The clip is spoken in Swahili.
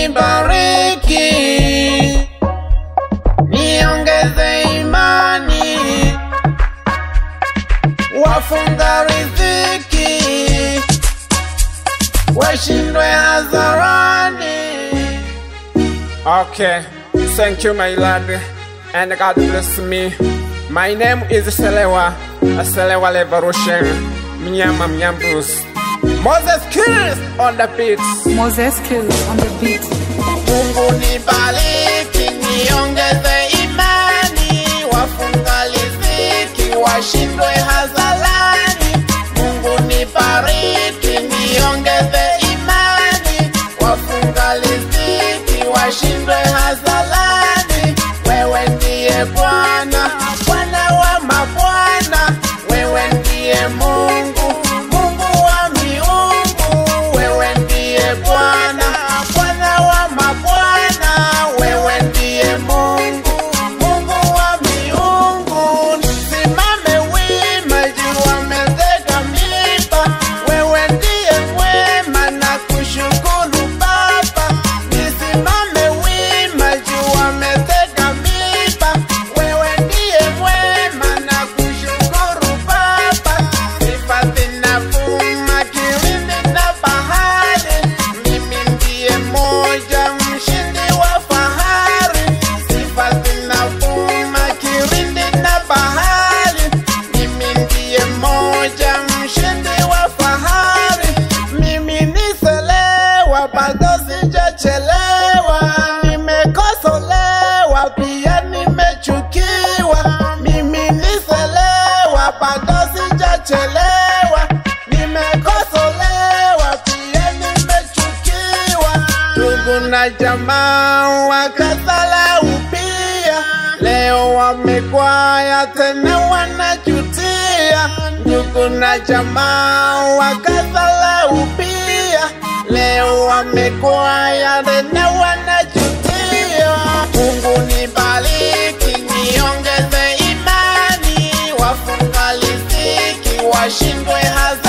nibariki, niongeze imani, wafunga riziki washindwe hadharani. Okay, thank you my Lord, and God bless me. My name is Selewa, Selewa Revolution, Mnyama Mnyambus. Moses Kills on the beat. Moses Kills on the beat. Mungu nibariki, niongeze imani, wafunga riziki washindwe hadharani. Mungu nibariki, niongeze imani, wafunga riziki washindwe hadharani. Wewe ndiye Bwana, Bwana wa mabwana, wewe ndiye Mungu, Mungu wa miungu. Wewe ndiye Bwana, Bwana wa mabwana, wewe ndiye Mungu, Mungu wa miungu. Nisimame wima, jua umetega miiba, wewe ndiye mwema na kushukuru Baba. Nisimame wima, jua umetega miiba, wewe ndiye mwema na kushukuru Baba. Sifa zinavuma kilindi na bahari, mimi ndiye moja mshindi wa fahari. Sifa zinavuma kilindi na bahari, mimi ndiye moja mshindi wa fahari. Mimi ni Selewa, bado sijachelewa, nimekosolewa pia nimechukiwa. Mimi ni Selewa, bado sijachelewa, nimekosolewa pia nimechukiwa. Ndugu na jamaa wakasalau pia, leo wamekwaya tena wanajutia. Ndugu na jamaa wakasalau pia, leo wamekwaya tena wanajutia. Mungu nibariki, niongeze imani, wafunga riziki washindwe hadharani.